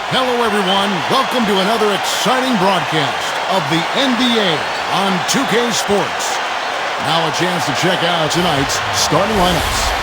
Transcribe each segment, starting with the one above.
Hello, everyone. Welcome to another exciting broadcast of the NBA on 2K Sports. Now a chance to check out tonight's starting lineups.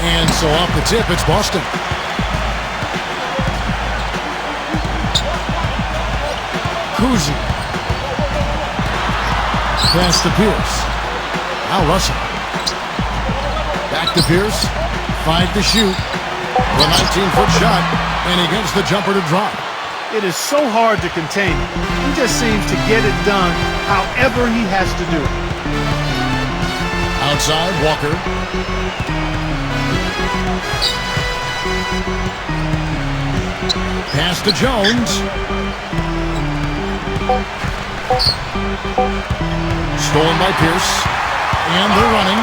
And so off the tip, it's Boston. Kuzi. Pass to Pierce. Now Russell. Back to Pierce. 5 to shoot. The 19-foot shot. And he gets the jumper to drop. It is so hard to contain him. He just seems to get it done however he has to do it. Outside, Walker. Pass to Jones. Stolen by Pierce. And they're running.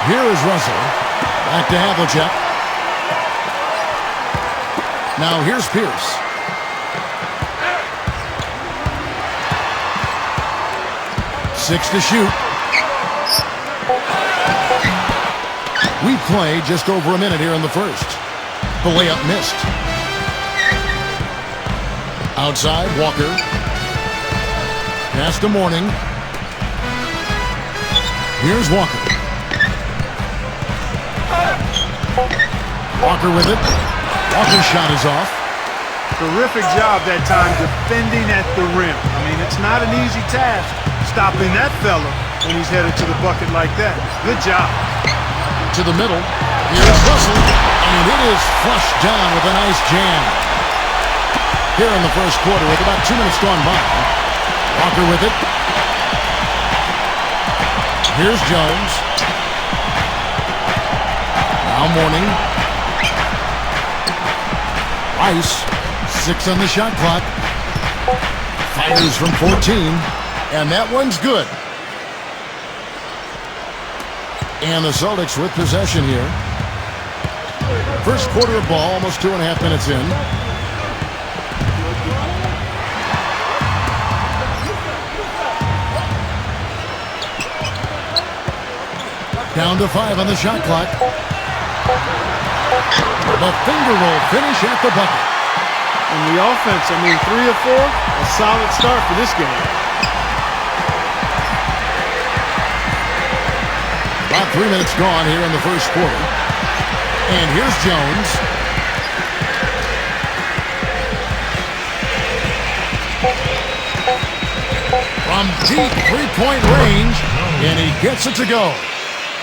Here is Russell. Back to Havlicek. Now here's Pierce. Six to shoot. We play just over a minute here in the first. The layup missed. Outside, Walker. Pass to Mourning. Here's Walker. Walker with it. Walker's shot is off. Terrific job that time defending at the rim. I mean, it's not an easy task stopping that fella when he's headed to the bucket like that. Good job. To the middle. Here's Russell. And it is flushed down with a nice jam. Here in the first quarter with about 2 minutes gone by. Walker with it. Here's Jones. Now Mourning. Rice. 6 on the shot clock. Fires from 14. And that one's good. And the Celtics with possession here. First quarter of ball, almost 2.5 minutes in. Down to 5 on the shot clock. The finger roll finish at the bucket. And the offense, I mean, 3 of 4, a solid start for this game. About 3 minutes gone here in the first quarter. And here's Jones. From deep three-point range, and he gets it to go.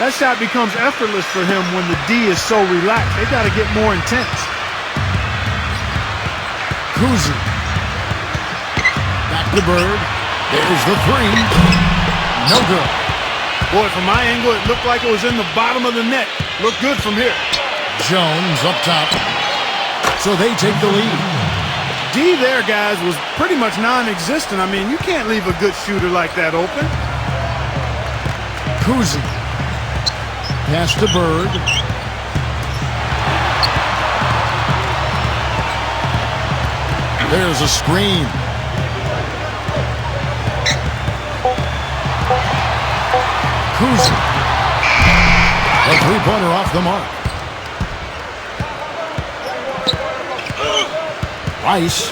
That shot becomes effortless for him when the D is so relaxed. They got to get more intense. Kuzi. Back to Bird. There's the three. No good. Boy, from my angle, it looked like it was in the bottom of the net. Looked good from here. Jones up top. So they take the lead. D there, guys, was pretty much non-existent. I mean, you can't leave a good shooter like that open. Kuzi. Pass to Bird. There's a screen. Kuzi. A three-pointer off the mark. Rice.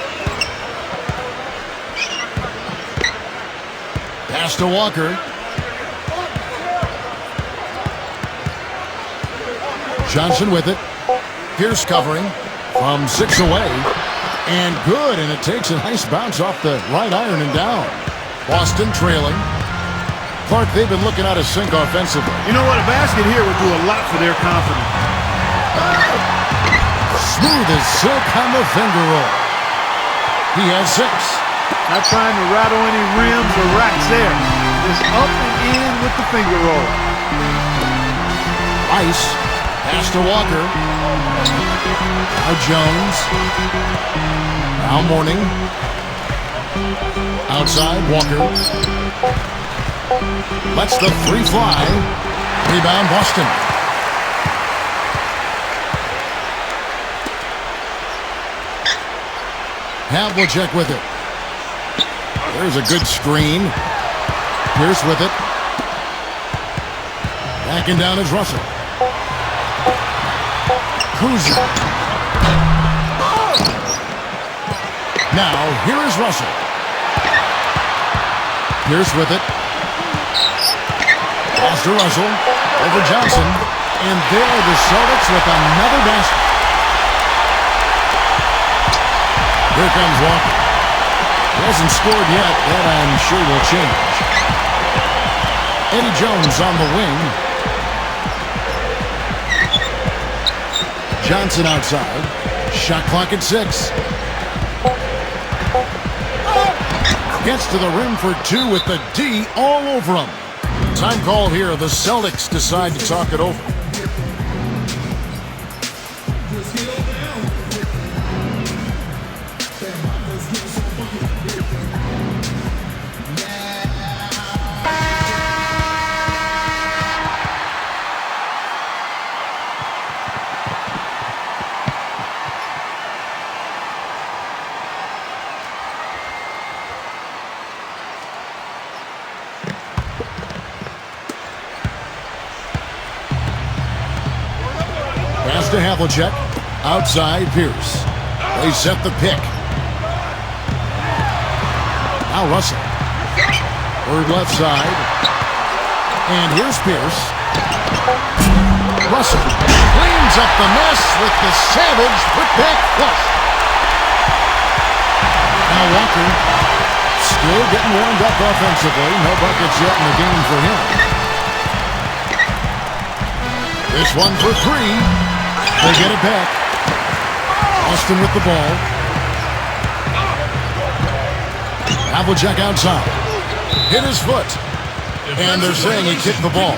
Pass to Walker. Johnson with it. Pierce covering from 6 away. And good, and it takes a nice bounce off the right iron and down. Boston trailing. Clark, they've been looking out of sync offensively. You know what? A basket here would do a lot for their confidence. Smooth as silk on the finger roll. He has 6. Not trying to rattle any rims or racks there. Just up and in with the finger roll. Ice. Pass to Walker. Now Jones. Now Mourning. Outside, Walker. Lets the three fly. Rebound, Boston. Havlicek with it. There's a good screen. Pierce with it. Backing down is Russell. Kuzma. Now, here is Russell. Pierce with it. Pass to Russell. Over Johnson. And there are the Celtics with another basket. Here comes Walker. He hasn't scored yet. That I'm sure will change. Eddie Jones on the wing. Johnson outside. Shot clock at 6. Gets to the rim for 2 with the D all over him. Time call here. The Celtics decide to talk it over. Pass to Havlicek. Outside, Pierce. They set the pick. Now Russell. Bird left side. And here's Pierce. Russell cleans up the mess with the savage put-back flush. Now Walker still getting warmed up offensively. No buckets yet in the game for him. This one for 3. They get it back. Austin with the ball. Havlicek outside. Hit his foot. And they're saying he kicked the ball.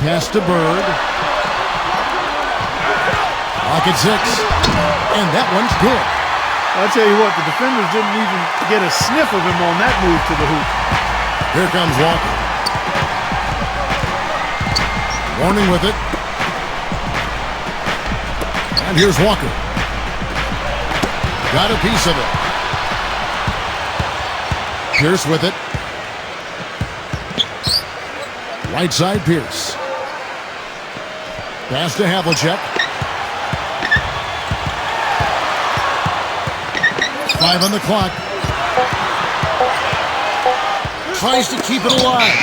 Pass to Bird. Clock at 6. And that one's good. I'll tell you what, the defenders didn't even get a sniff of him on that move to the hoop. Here comes Walker. Warning with it. And here's Walker. Got a piece of it. Pierce with it. Right side, Pierce. Pass to Havlicek. 5 on the clock. Tries to keep it alive.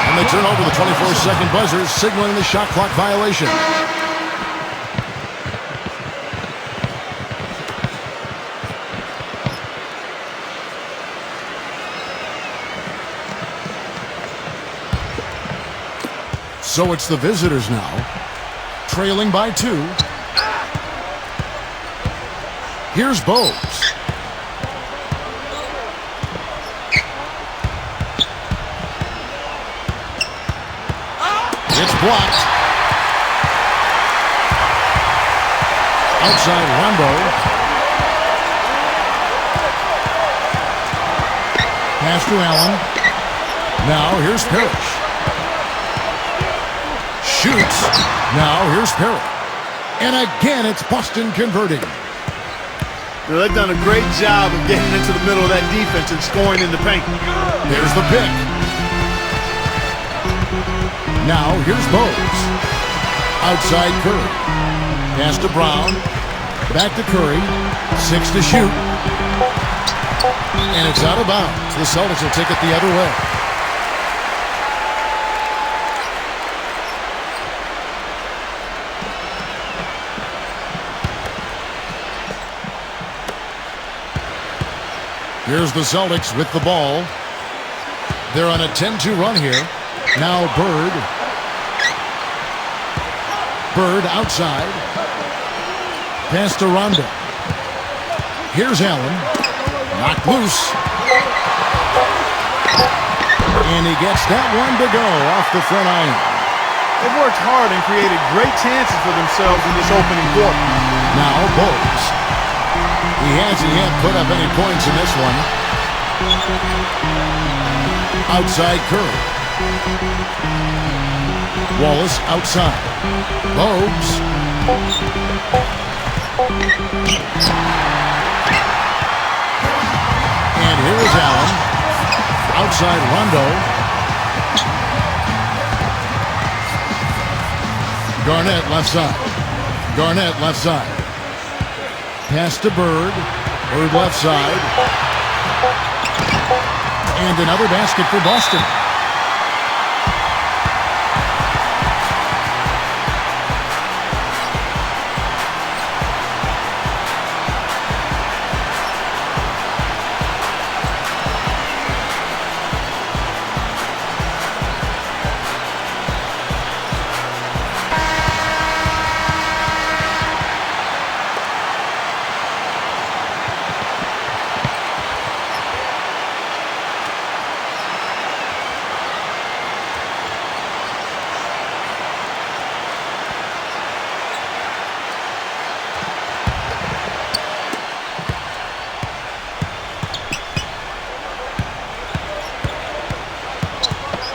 And they turn over the 24-second buzzer, signaling the shot clock violation. So it's the visitors now, trailing by 2. Here's Bowes. It's blocked. Outside Rondo. Pass to Allen. Now here's Parrish. Shoots. Now here's Perry. And again it's Boston converting. They've done a great job of getting into the middle of that defense and scoring in the paint. There's the pick. Now here's Bowes. Outside Curry. Pass to Brown. Back to Curry. 6 to shoot. And it's out of bounds. The Celtics will take it the other way. Here's the Celtics with the ball. They're on a 10-2 run here. Now Bird. Bird outside. Pass to Rondo. Here's Allen. Knocked loose. And he gets that one to go off the front iron. They've worked hard and created great chances for themselves in this opening quarter. Now Bowles. He hasn't yet put up any points in this one. Outside Curry. Wallace outside. Bowles. And here is Allen. Outside Rondo. Garnett left side. Garnett left side. Pass to Bird. Bird left side. And another basket for Boston.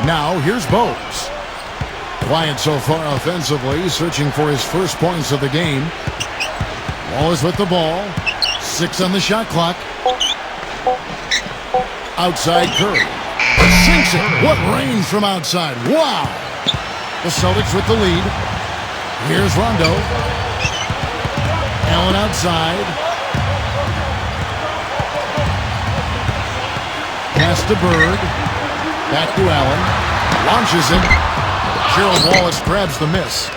Now, here's Bowles. Quiet so far offensively, searching for his first points of the game. Wallace with the ball. 6 on the shot clock. Outside Curry. Sinks it. What range from outside. Wow. The Celtics with the lead. Here's Rondo. Allen outside. Pass to Bird. Back to Allen. Launches it. Gerald Wallace grabs the miss.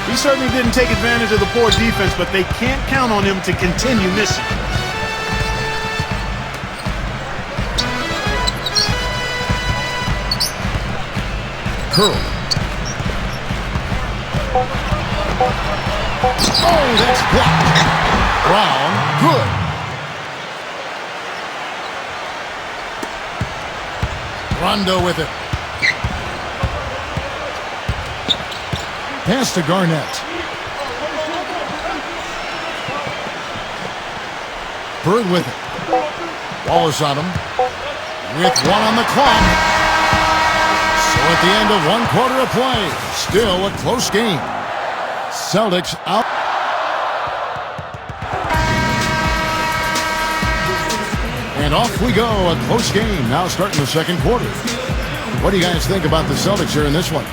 He certainly didn't take advantage of the poor defense, but they can't count on him to continue missing. Curl. Oh, that's blocked. Brown, good. Rondo with it. Pass to Garnett. Bird with it. Wallace on him. With 1 on the clock. So at the end of 1 quarter of play, still a close game. Celtics out. And off we go, a close game. Now starting the second quarter. What do you guys think about the Celtics here in this one?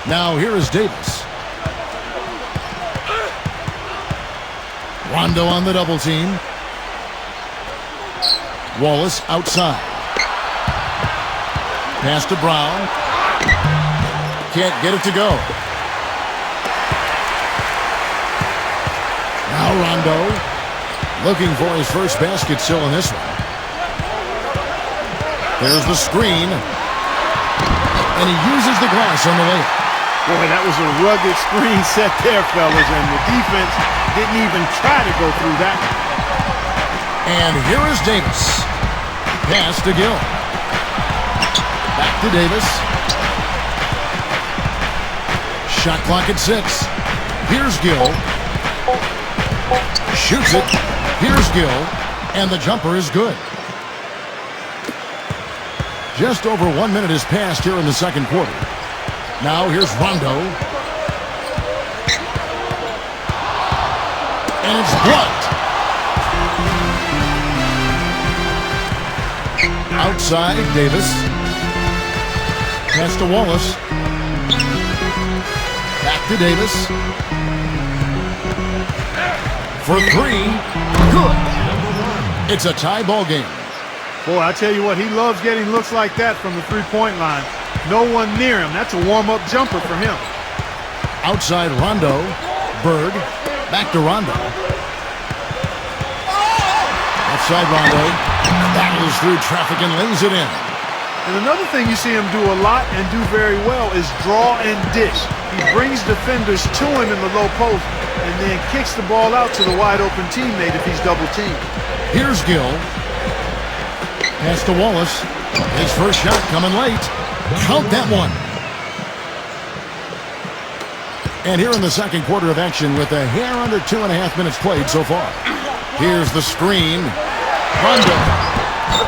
Now here is Davis. Rondo on the double team. Wallace outside. Pass to Brown. Can't get it to go. Now Rondo looking for his first basket still in this one. There's the screen. And he uses the glass on the layup. Boy, that was a rugged screen set there, fellas, and the defense didn't even try to go through that. And here is Davis. Pass to Gill. Back to Davis. Shot clock at 6. Here's Gill. Shoots it. Here's Gill. And the jumper is good. Just over 1 minute has passed here in the second quarter. Now here's Rondo. And it's blocked. Outside, Davis. Pass to Wallace. Back to Davis. For 3. Good. It's a tie ball game. Boy, I tell you what, he loves getting looks like that from the three-point line. No one near him. That's a warm-up jumper for him. Outside Rondo. Bird. Back to Rondo. Outside Rondo. Battles through traffic and lays it in. And another thing you see him do a lot and do very well is draw and dish. He brings defenders to him in the low post and then kicks the ball out to the wide open teammate if he's double teamed. Here's Gill. Pass to Wallace. His first shot coming late. Count that one. And here in the second quarter of action with a hair under 2.5 minutes played so far. Here's the screen. Rondo.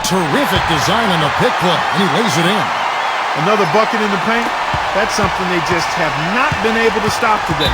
Terrific design on the pick play, and he lays it in. Another bucket in the paint. That's something they just have not been able to stop today.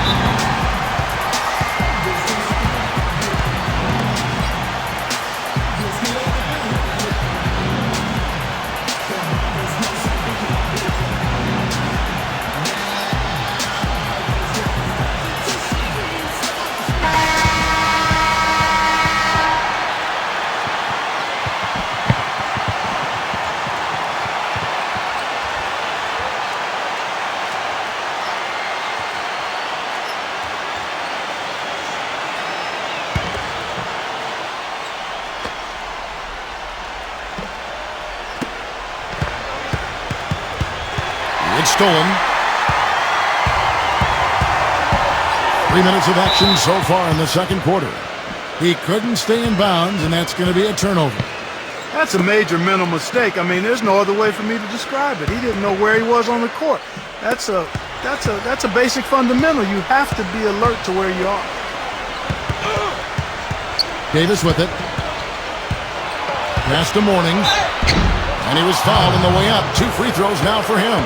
It's stolen. 3 minutes of action so far in the second quarter. He couldn't stay in bounds, and that's going to be a turnover. That's a major mental mistake. I mean, there's no other way for me to describe it. He didn't know where he was on the court. That's a basic fundamental. You have to be alert to where you are. Davis with it. Pass to Mourning. And he was fouled on the way up. 2 free throws now for him.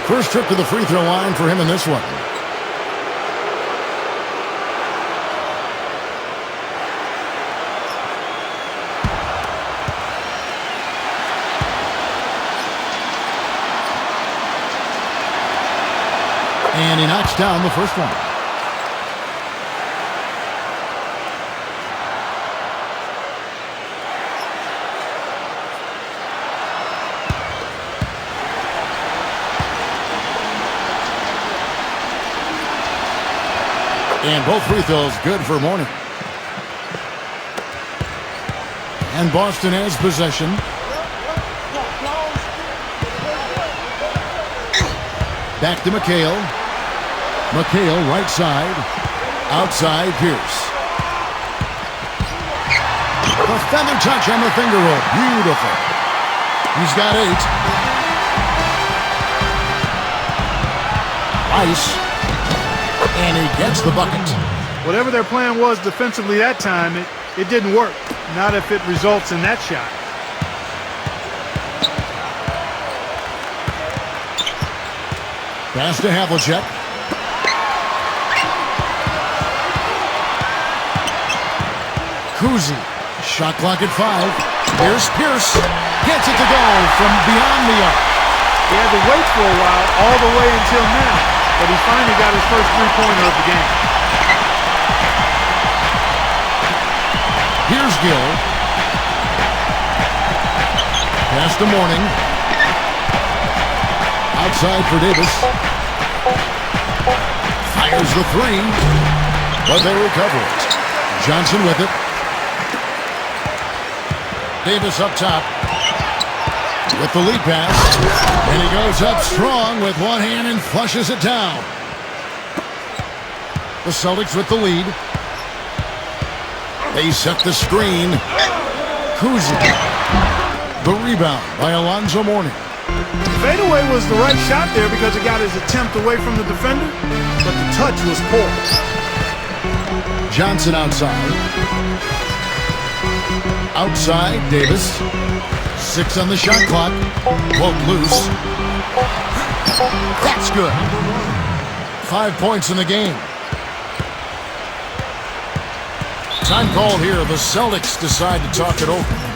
First trip to the free throw line for him in this one. And he knocks down the first one. And both free throws good for Mourning. And Boston has possession. Back to McHale. McHale right side. Outside Pierce. The feather touch on the finger roll. Beautiful. He's got 8. Ice. And he gets the bucket. Whatever their plan was defensively that time, it didn't work. Not if it results in that shot. Pass to Havlicek. Kuzi. Shot clock at 5. Here's Pierce. Gets it to go from beyond the arc. He had to wait for a while, all the way until now. But he finally got his first three-pointer of the game. Here's Gill. Pass to Mourning. Outside for Davis. Fires the 3. But they recover it. Johnson with it. Davis up top. With the lead pass. And he goes up strong with one hand and flushes it down. The Celtics with the lead. They set the screen. Kuzi. The rebound by Alonzo Mourning. Fadeaway was the right shot there because it got his attempt away from the defender, but the touch was poor. Johnson outside. Outside, Davis. 6 on the shot clock. Pulled loose. That's good. 5 points in the game. Time called here. The Celtics decide to talk it over.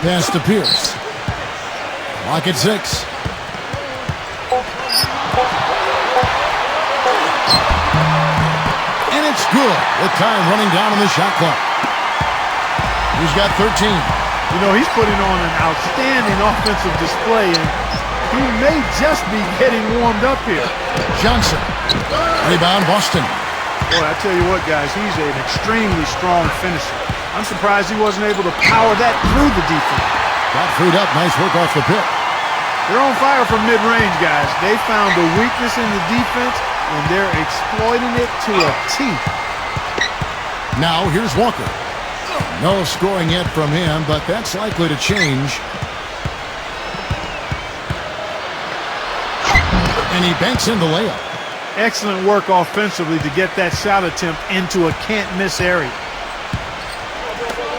Pass to Pierce. Clock at 6. And it's good with time running down on the shot clock. He's got 13. You know, he's putting on an outstanding offensive display, and he may just be getting warmed up here. Johnson. Rebound, Boston. Boy, I tell you what, guys, he's an extremely strong finisher. I'm surprised he wasn't able to power that through the defense. Got freed up. Nice work off the pick. They're on fire from mid-range, guys. They found a weakness in the defense, and they're exploiting it to a T. Now, here's Walker. No scoring yet from him, but that's likely to change. And he banks in the layup. Excellent work offensively to get that shot attempt into a can't-miss area.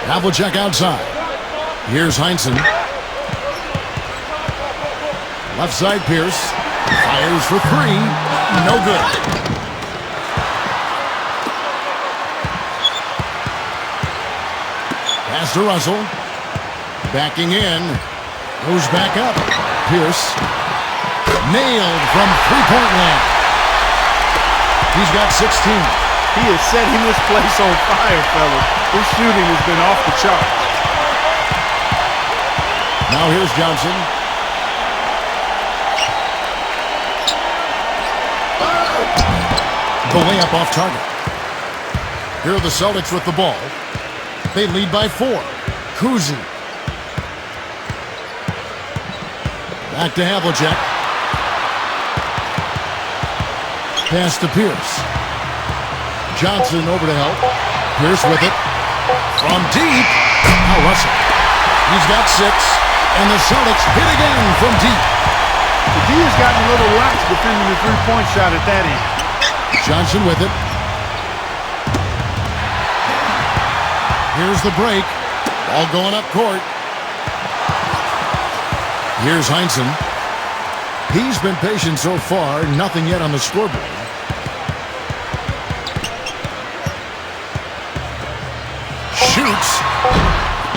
Havlicek outside. Here's Heinsohn. Left side, Pierce. Fires for 3. No good. Pass to Russell. Backing in. Goes back up. Pierce. Nailed from three-point land. He's got 16. He is setting this place on fire, fellas. His shooting has been off the charts. Now here's Johnson. The layup off target. Here are the Celtics with the ball. They lead by 4. Kuzi. Back to Havlicek. Pass to Pierce. Johnson over to help. Pierce with it. From deep. Now Russell. He's got 6. And the Celtics hit again from deep. The D has gotten a little lax defending the three-point shot at that end. Johnson with it. Here's the break. Ball going up court. Here's Heinsohn. He's been patient so far. Nothing yet on the scoreboard. Shoots.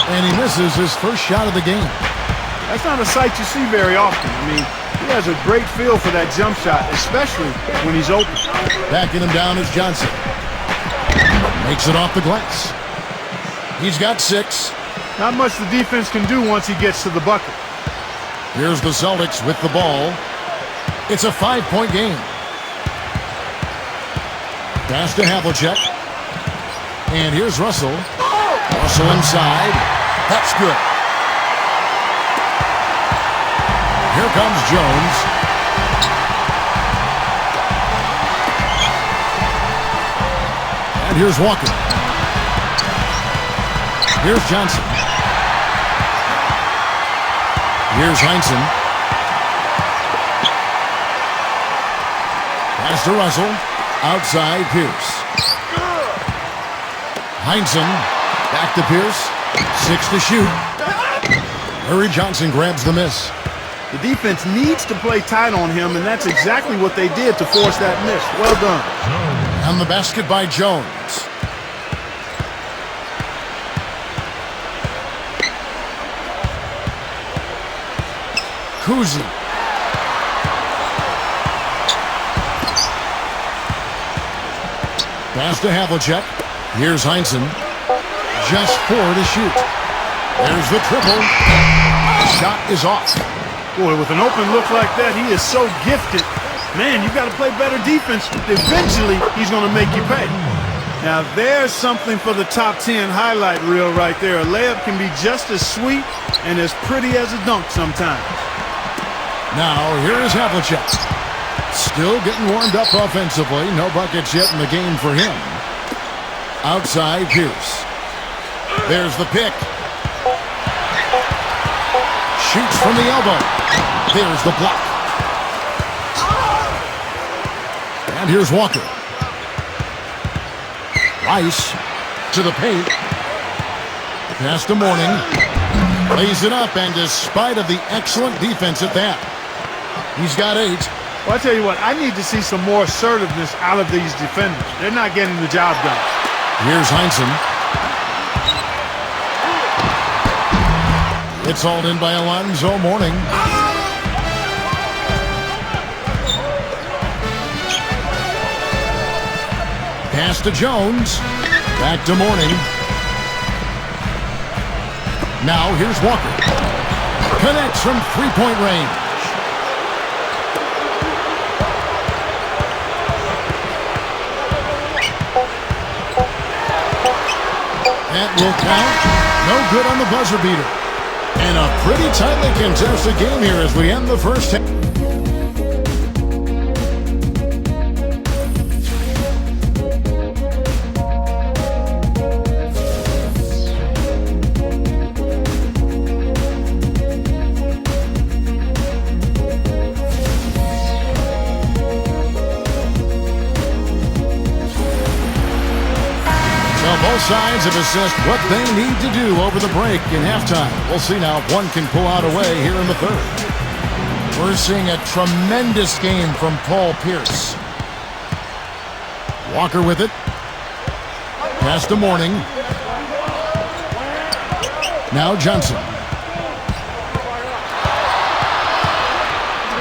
And he misses his first shot of the game. That's not a sight you see very often. I mean, he has a great feel for that jump shot, especially when he's open. Backing him down is Johnson. Makes it off the glass. He's got 6. Not much the defense can do once he gets to the bucket. Here's the Celtics with the ball. It's a 5-point game. Pass to Havlicek. And here's Russell. Russell inside. That's good. Here comes Jones. And here's Walker. Here's Johnson. Here's Heinsohn. Pass to Russell. Outside Pierce. Heinsohn. Back to Pierce. 6 to shoot. Murray Johnson grabs the miss. The defense needs to play tight on him, and that's exactly what they did to force that miss. Well done. And the basket by Jones. Kuzi. Pass to Havlicek. Here's Heinsohn. Just 4 to shoot. There's the triple. Shot is off. Boy, with an open look like that, he is so gifted. Man, you got to play better defense. Eventually, he's going to make you pay. Now, there's something for the top 10 highlight reel right there. A layup can be just as sweet and as pretty as a dunk sometimes. Now, here is Havlicek. Still getting warmed up offensively. No buckets yet in the game for him. Outside Pierce. There's the pick. Shoots from the elbow. There's the block. And here's Walker. Rice to the paint. Pass to Mourning. Lays it up, and despite of the excellent defense at that, he's got 8. Well, I tell you what, I need to see some more assertiveness out of these defenders. They're not getting the job done. Here's Heinsohn. It's hauled in by Alonzo Mourning. Pass to Jones. Back to Mourning. Now here's Walker. Connects from three-point range. That will count. No good on the buzzer beater. And a pretty tightly contested game here as we end the first half. Both sides have assessed what they need to do over the break in halftime. We'll see now if one can pull out away here in the third. We're seeing a tremendous game from Paul Pierce. Walker with it. Pass to Mourning. Now Johnson.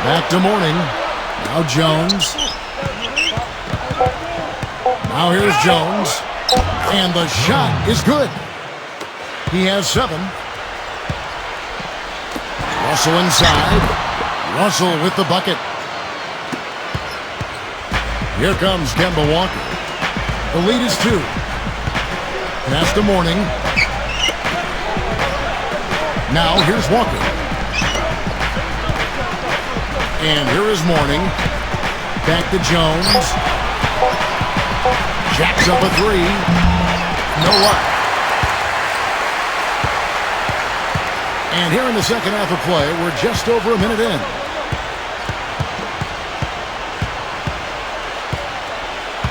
Back to Mourning. Now Jones. Now here's Jones. And the shot is good. He has 7. Russell inside. Russell with the bucket. Here comes Kemba Walker. The lead is 2. Pass to Mourning. Now here's Walker. And here is Mourning. Back to Jones. Jacks up a 3. No luck. And here in the second half of play, we're just over a minute in.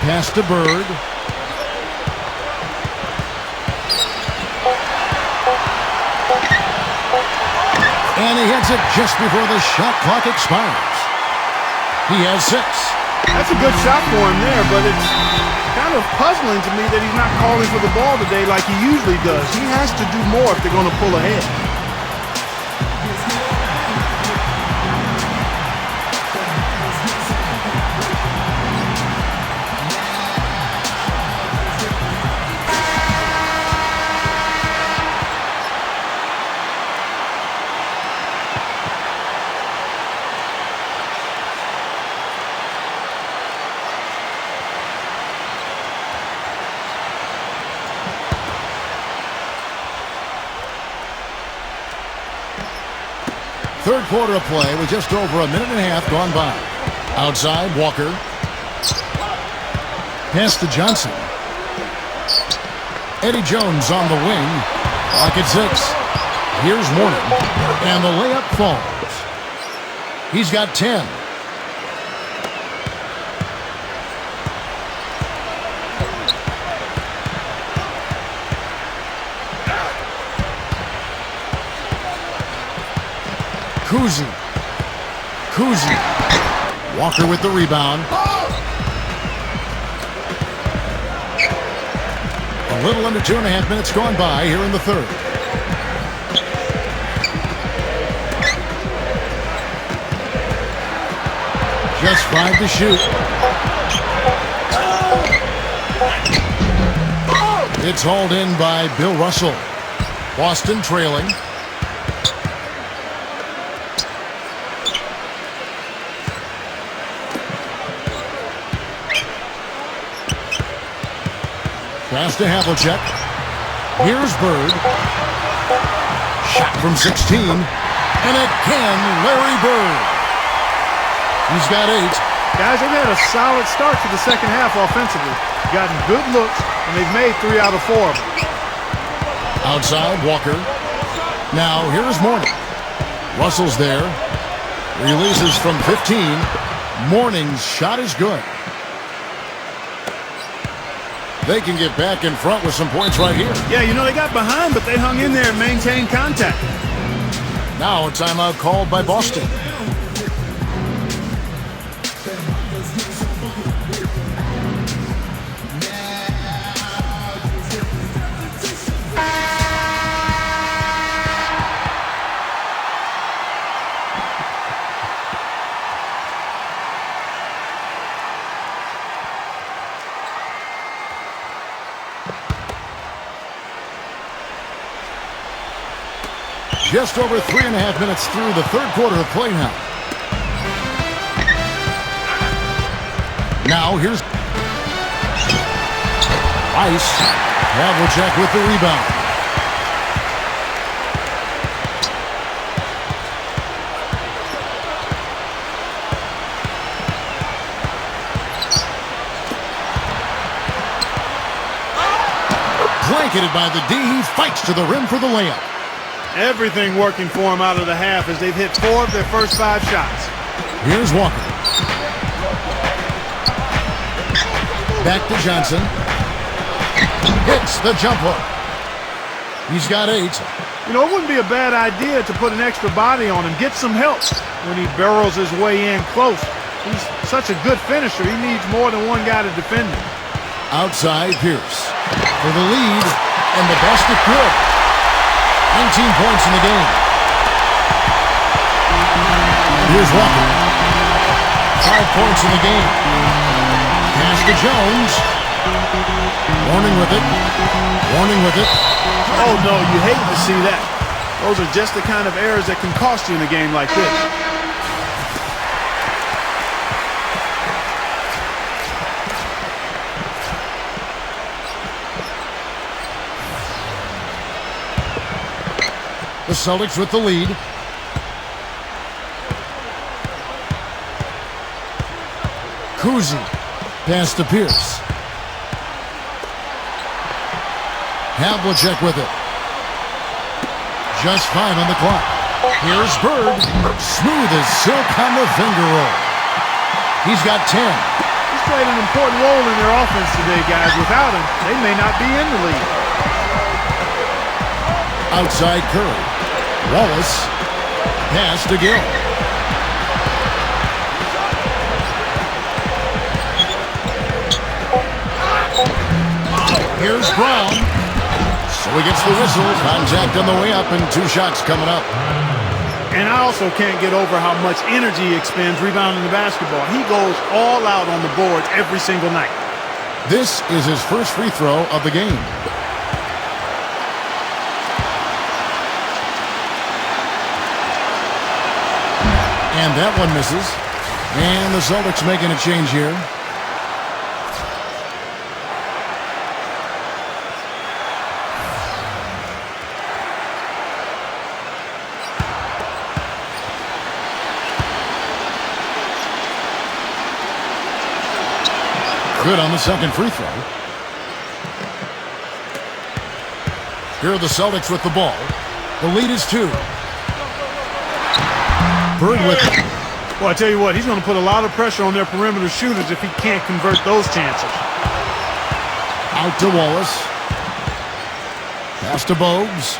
Pass to Bird. And he hits it just before the shot clock expires. He has 6. That's a good shot for him there, but it's kind of puzzling to me that he's not calling for the ball today like he usually does. He has to do more if they're going to pull ahead. Third quarter of play with just over a minute and a half gone by. Outside, Walker. Pass to Johnson. Eddie Jones on the wing. Clock at 6. Here's Mourning. And the layup falls. He's got 10. Kuzi. Walker with the rebound. A little under 2.5 minutes gone by here in the third. Just 5 to shoot. It's hauled in by Bill Russell. Boston trailing. Pass to Havlicek. Here's Bird. Shot from 16. And again, Larry Bird. He's got 8. Guys, they've had a solid start to the second half offensively. Gotten good looks, and they've made 3 out of 4 of them. Outside, Walker. Now, here's Mourning. Russell's there. Releases from 15. Mourning's shot is good. They can get back in front with some points right here. Yeah, you know, they got behind, but they hung in there and maintained contact. Now a timeout called by Boston. Just over 3.5 minutes through the third quarter of play now. Now here's Ice. Havlicek with the rebound. Blanketed by the D. He fights to the rim for the layup. Everything working for him out of the half as they've hit 4 of their first 5 shots. Here's Walker. Back to Johnson. Hits the jump hook. He's got 8. You know, it wouldn't be a bad idea to put an extra body on him, get some help when he barrels his way in close. He's such a good finisher. He needs more than one guy to defend him. Outside Pierce for the lead, and the basket good. 19 points in the game. Here's Walker. 5 points in the game. Pass to Jones. Warning with it. Warning with it. Oh, no, you hate to see that. Those are just the kind of errors that can cost you in a game like this. The Celtics with the lead. Kuzi. Pass to Pierce. Havlicek with it. Just 5 on the clock. Here's Bird. Smooth as silk on the finger roll. He's got 10. He's played an important role in their offense today, guys. Without him, they may not be in the lead. Outside Curry. Wallace. Pass to Gill. Here's Brown. So he gets the whistle. Contact on the way up and 2 shots coming up. And I also can't get over how much energy he expends rebounding the basketball. He goes all out on the boards every single night. This is his first free throw of the game. And that one misses. And the Celtics making a change here. Good on the second free throw. Here are the Celtics with the ball. The lead is 2. Bird with it. Well, I tell you what, he's going to put a lot of pressure on their perimeter shooters if he can't convert those chances. Out to Wallace. Pass to Bogues.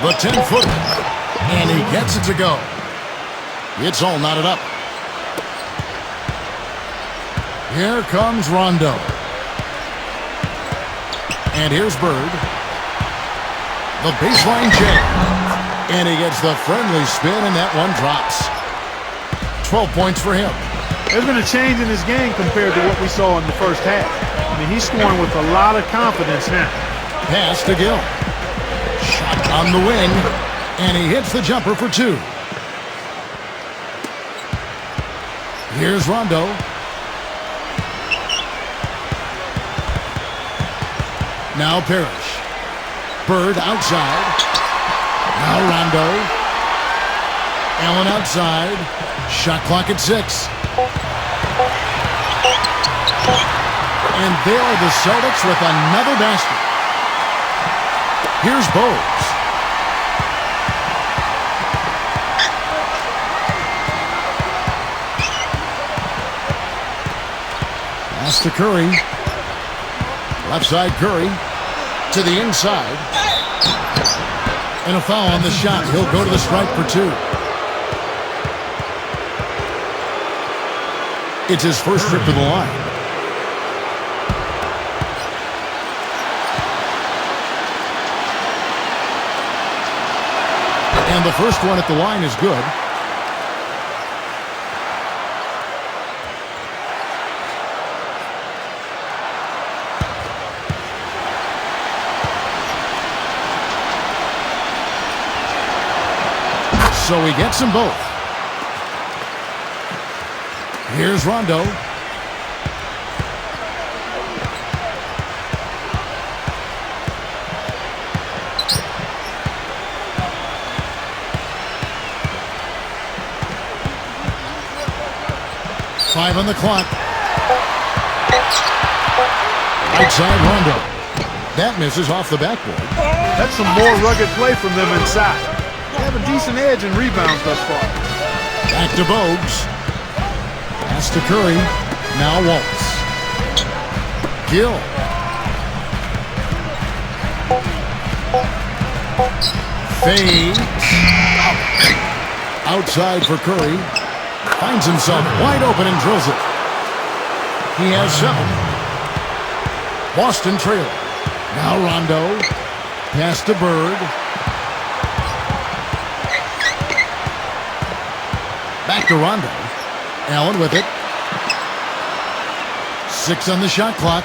The 10-footer. And he gets it to go. It's all knotted up. Here comes Rondo. And here's Bird. The baseline jam. And he gets the friendly spin, and that one drops. 12 points for him. There's been a change in his game compared to what we saw in the first half. I mean, he's scoring with a lot of confidence now. Pass to Gill. Shot on the wing. And he hits the jumper for 2. Here's Rondo. Now Parrish. Bird outside. Now Rondo. Allen outside. Shot clock at 6. And there are the Celtics with another basket. Here's Bogues. Pass to Curry. Left side Curry. To the inside. And a foul on the shot. He'll go to the stripe for 2. It's his first trip to the line. And the first one at the line is good. so he gets them both. Here's Rondo. Five on the clock. Outside Rondo. That misses off the backboard. That's some more rugged play from them inside. They have a decent edge in rebounds thus far. Back to Bogues. Pass to Curry. Now Waltz. Gill. Fade. Outside for Curry. Finds himself wide open and drills it. He has 7. Boston trailing. Now Rondo. Pass to Bird. Back to Rondo. Allen with it. 6 on the shot clock.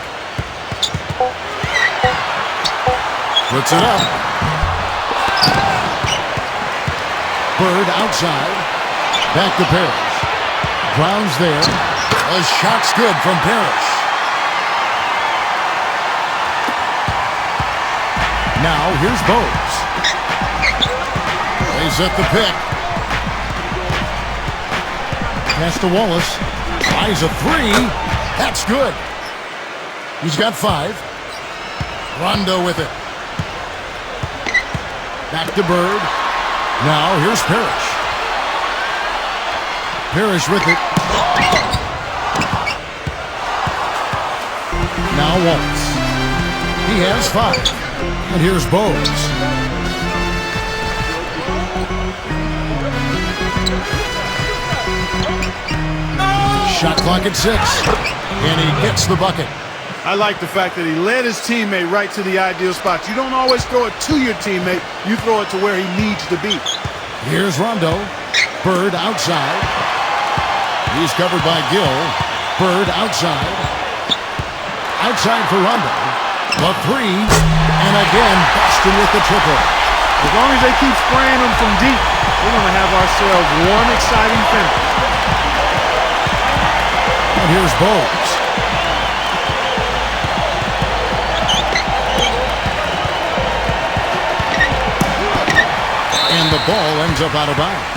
Puts it up. Bird outside. Back to Parrish. Brown's there. A shot's good from Parrish. Now here's Bogues. They set the pick. Pass to Wallace. Tries a 3. That's good. He's got 5. Rondo with it. Back to Bird. Now here's Parrish. Parrish with it. Now Waltz. He has 5. And here's Bogues. Shot clock at 6. And he gets the bucket. I like the fact that he led his teammate right to the ideal spot. You don't always throw it to your teammate. You throw it to where he needs to be. Here's Rondo. Bird outside. He's covered by Gill. Bird outside. Outside for Rondo. The 3. And again, Boston with the triple. As long as they keep spraying them from deep, we're going to have ourselves one exciting finish. And here's Bogues. And the ball ends up out of bounds.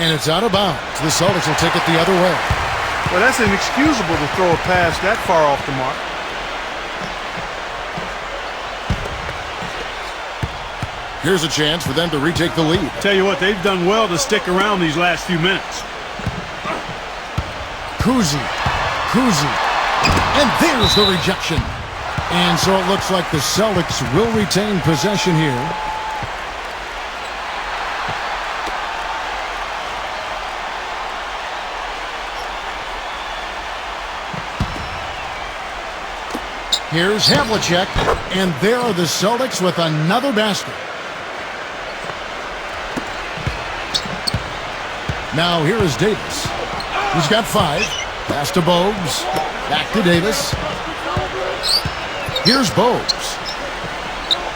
And it's out of bounds. The Celtics will take it the other way. Well, that's inexcusable to throw a pass that far off the mark. Here's a chance for them to retake the lead. Tell you what, they've done well to stick around these last few minutes. Kuzi. And there's the rejection. And so it looks like the Celtics will retain possession here. Here's Havlicek, and there are the Celtics with another basket. Now here is Davis. He's got 5. Pass to Bogues. Back to Davis. Here's Bogues.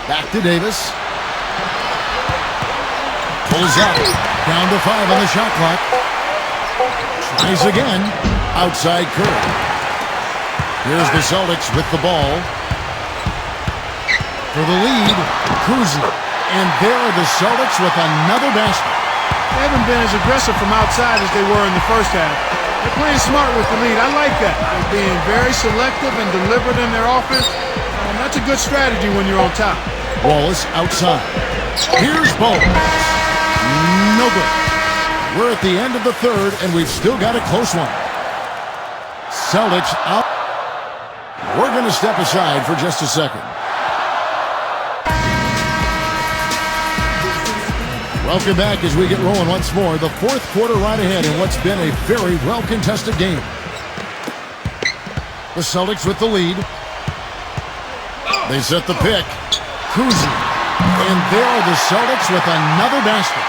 Back to Davis. Pulls up. Down to 5 on the shot clock. Tries again. Outside Curry. Here's the Celtics with the ball. For the lead, Kuzi. And there are the Celtics with another basket. They haven't been as aggressive from outside as they were in the first half. They're playing smart with the lead. I like that. They're being very selective and deliberate in their offense. And that's a good strategy when you're on top. Wallace outside. Here's Bogues. No good. We're at the end of the third, and we've still got a close one. Celtics out. We're going to step aside for just a second. Welcome back as we get rolling once more. The fourth quarter right ahead in what's been a very well-contested game. The Celtics with the lead. They set the pick. Kuzi. And there are the Celtics with another basket.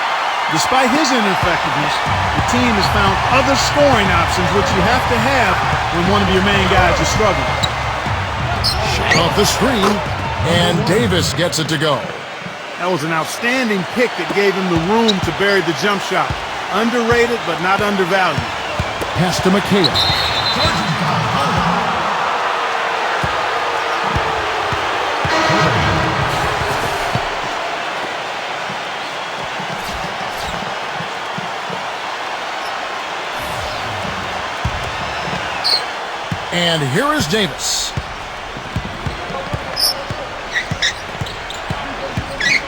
Despite his ineffectiveness, the team has found other scoring options, which you have to have when one of your main guys is struggling. Shot off the screen, and Davis gets it to go. That was an outstanding pick that gave him the room to bury the jump shot. Underrated, but not undervalued. Pass to McHale. And here is Davis.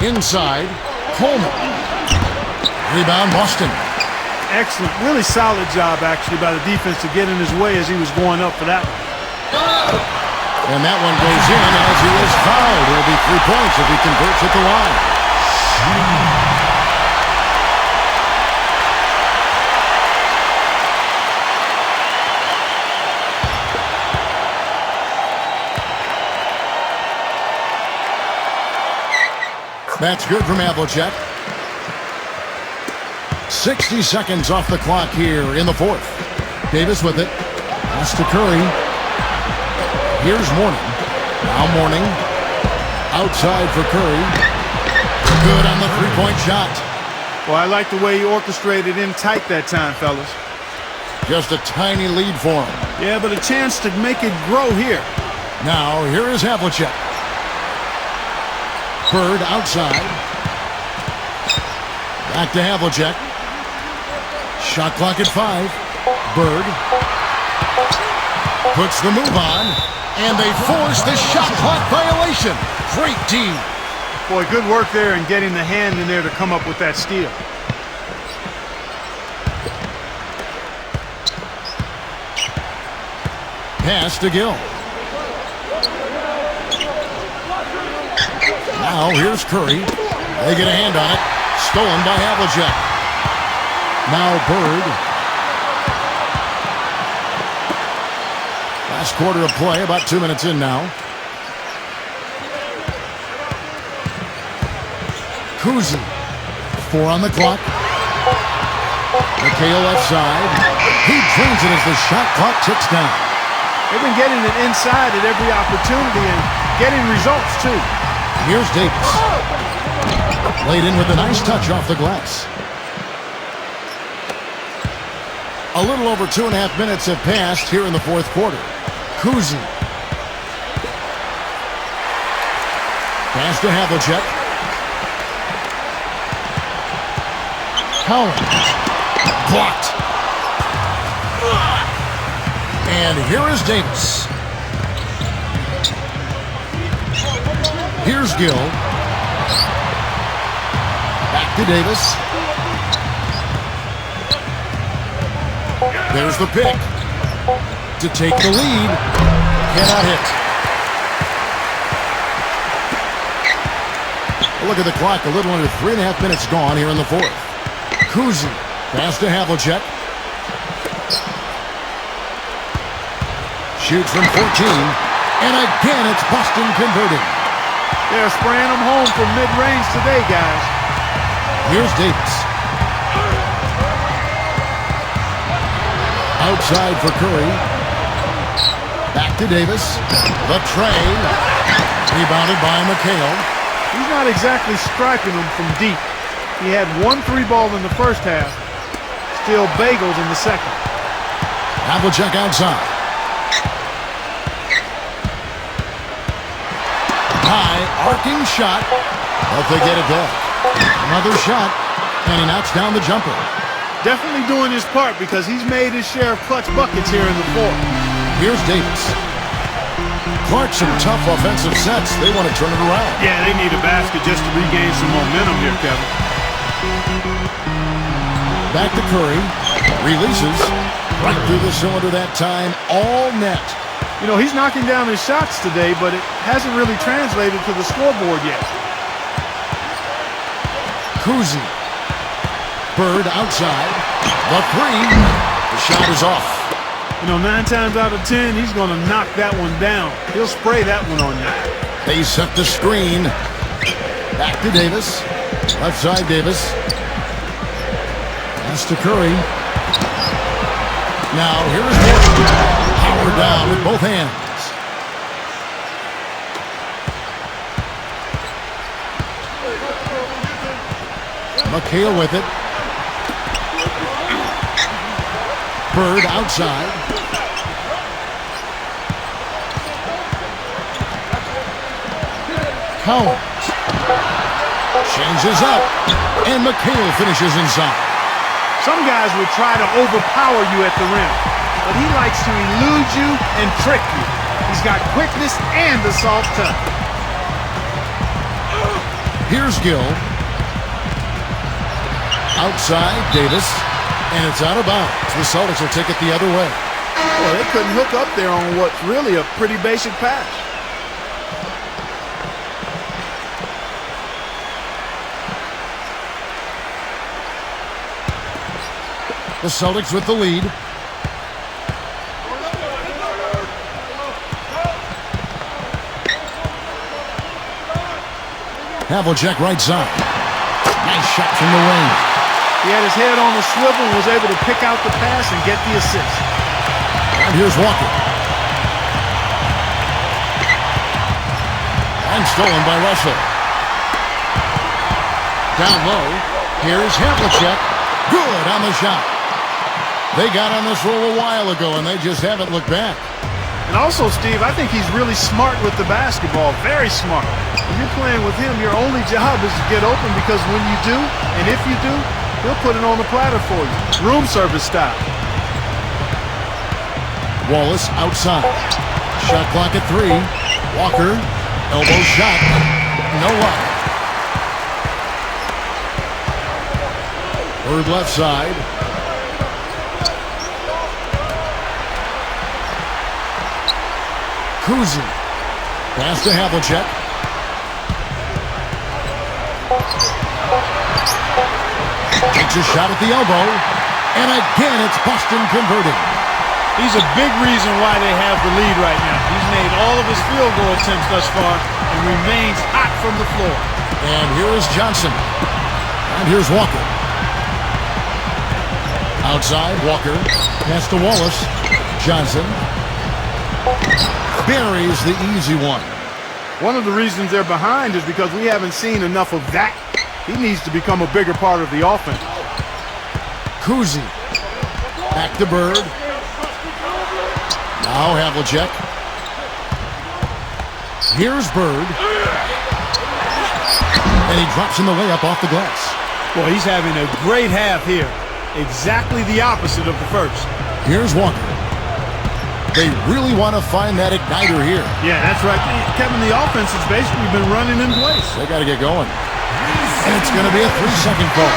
Inside, Coleman. Rebound, Boston. Excellent. Really solid job, actually, by the defense to get in his way as he was going up for that one. And that one goes in as he is fouled. It'll be 3 points if he converts at the line. That's good from Havlicek. 60 seconds off the clock here in the fourth. Davis with it. Pass to Curry. Here's Mourning. Now Mourning. Outside for Curry. Good on the three-point shot. Well, I like the way he orchestrated in tight that time, fellas. Just a tiny lead for him. Yeah, but a chance to make it grow here. Now, here is Havlicek. Bird outside. Back to Havlicek. Shot clock at 5. Bird puts the move on, and they force the shot clock violation. Great D. Boy, good work there in getting the hand in there to come up with that steal. Pass to Gill. Now here's Curry. They get a hand on it. Stolen by Havlicek. Now Bird. Last quarter of play, about 2 minutes in now. Kuzi. 4 on the clock. McHale left side. He drains it as the shot clock ticks down. They've been getting it inside at every opportunity and getting results, too. Here's Davis. Laid in with a nice touch off the glass. A little over 2.5 minutes have passed here in the fourth quarter. Kuzi. Pass to Havlicek. Howard. Blocked. And here is Davis. Here's Gill. Back to Davis. There's the pick. To take the lead. Cannot hit. Look at the clock. A little under 3.5 minutes gone here in the fourth. Kuzi. Pass to Havlicek. Shoots from 14. And again, it's Boston converting. They're spraying them home from mid-range today, guys. Here's Davis. Outside for Curry. Back to Davis. The tray. Rebounded by McHale. He's not exactly striping them from deep. He had 1 3-ball in the first half. Still bagels in the second. Havlicek outside. High, arcing shot, but they get it back. Another shot, and he knocks down the jumper. Definitely doing his part because he's made his share of clutch buckets here in the fourth. Here's Davis. Clark, some tough offensive sets. They want to turn it around. Yeah, they need a basket just to regain some momentum here, Kevin. Back to Curry. Releases. Right through the cylinder that time. All net. You know, he's knocking down his shots today, but it hasn't really translated to the scoreboard yet. Kuzi. Bird outside. The 3. The shot is off. You know, 9 times out of 10, he's going to knock that one down. He'll spray that one on you. They set the screen. Back to Davis. Left side, Davis. Pass to Curry. Now, here's Morton. Power down with both hands. McHale with it. Bird outside. Collins. Changes up. And McHale finishes inside. Some guys would try to overpower you at the rim, but he likes to elude you and trick you. He's got quickness and the soft touch. Here's Gill. Outside, Davis. And it's out of bounds. The Celtics will take it the other way. Well, they couldn't hook up there on what's really a pretty basic pass. The Celtics with the lead. Havlicek right side. Nice shot from the wing. He had his head on the swivel and was able to pick out the pass and get the assist. And here's Walker. And stolen by Russell. Down low. Here's Havlicek. Good on the shot. They got on this roll a while ago, and they just haven't looked back. And also, Steve, I think he's really smart with the basketball. Very smart. When you're playing with him, your only job is to get open, because when you do, and if you do, he'll put it on the platter for you. Room service style. Wallace outside. Shot clock at 3. Walker. Elbow shot. No luck. Bird left side. Kuzi. Pass to Havlicek. Takes a shot at the elbow. And again, it's Boston converting. He's a big reason why they have the lead right now. He's made all of his field goal attempts thus far and remains hot from the floor. And here is Johnson. And here's Walker. Outside, Walker. Pass to Wallace. Johnson. Buries the easy one. One of the reasons they're behind is because we haven't seen enough of that. He needs to become a bigger part of the offense. Kuzi. Back to Bird. Now Havlicek. Here's Bird. And he drops in the layup off the glass. Well, he's having a great half here. Exactly the opposite of the first. Here's Walker. They really want to find that igniter here. Yeah, that's right. Kevin, the offense has basically been running in place. They got to get going. And it's going to be a 3-second call.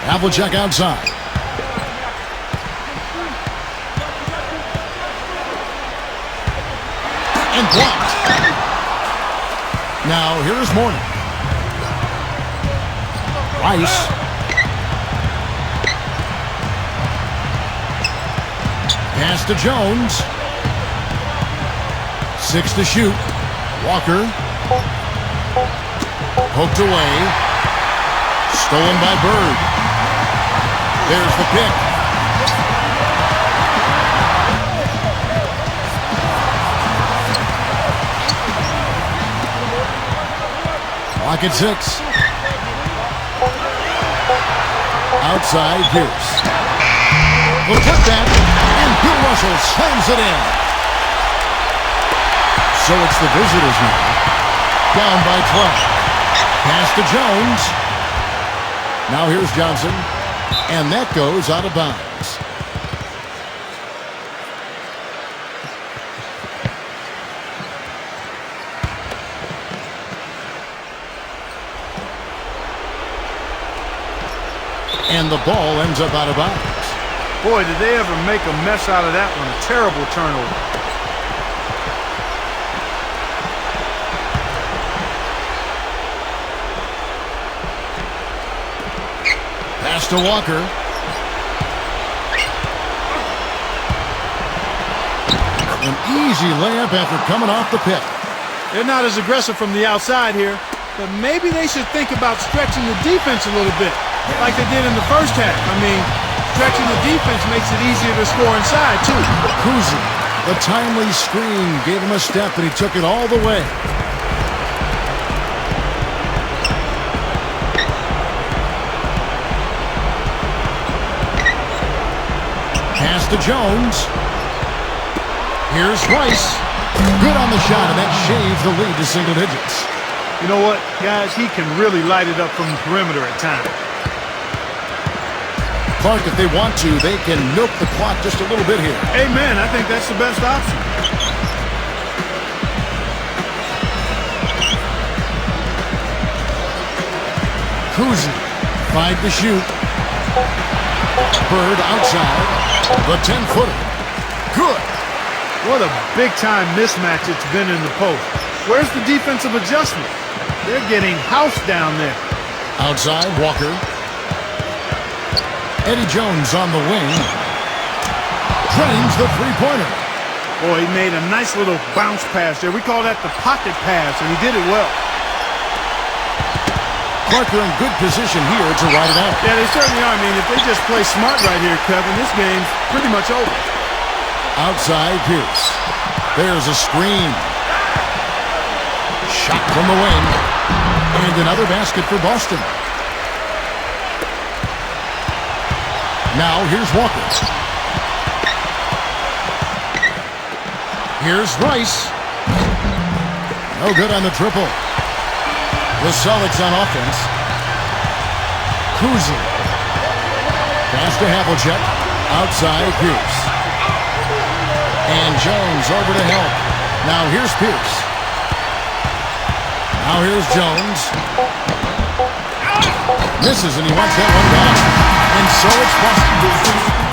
Havlicek outside. And blocked. Now here's Morton. Rice. Pass to Jones. 6 to shoot. Walker. Poked away. Stolen by Bird. There's the pick. Clock at 6. Outside, Pierce. Will put that, and Bill Russell slams it in. So it's the visitors now. Down by 12. Pass to Jones. Now here's Johnson. And that goes out of bounds. And the ball ends up out of bounds. Boy, did they ever make a mess out of that one. A terrible turnover. Pass to Walker. An easy layup after coming off the pick. They're not as aggressive from the outside here, but maybe they should think about stretching the defense a little bit, like they did in the first half. I mean, stretching the defense makes it easier to score inside, too. Kuzi, the timely screen, gave him a step, and he took it all the way. Pass to Jones. Here's Rice. Good on the shot, and that shaves the lead to single digits. You know what, guys? He can really light it up from the perimeter at times. Clark, if they want to, they can milk the clock just a little bit here. Amen. I think that's the best option. Kuzi, 5 to shoot. Bird outside. The 10-footer. Good. What a big-time mismatch it's been in the post. Where's the defensive adjustment? They're getting housed down there. Outside, Walker. Eddie Jones on the wing. Drains the three-pointer. Boy, he made a nice little bounce pass there. We call that the pocket pass, and he did it well. Parker in good position here to ride it out. Yeah, they certainly are. I mean, if they just play smart right here, Kevin, this game's pretty much over. Outside, Pierce. There's a screen. Shot from the wing. And another basket for Boston. Now, here's Walker. Here's Rice. No good on the triple. The Celtics on offense. Kuzi. Pass to Havlicek. Outside, Pierce. And Jones over to help. Now here's Pierce. Now here's Jones. Misses, and he wants that one back. And so it's Boston.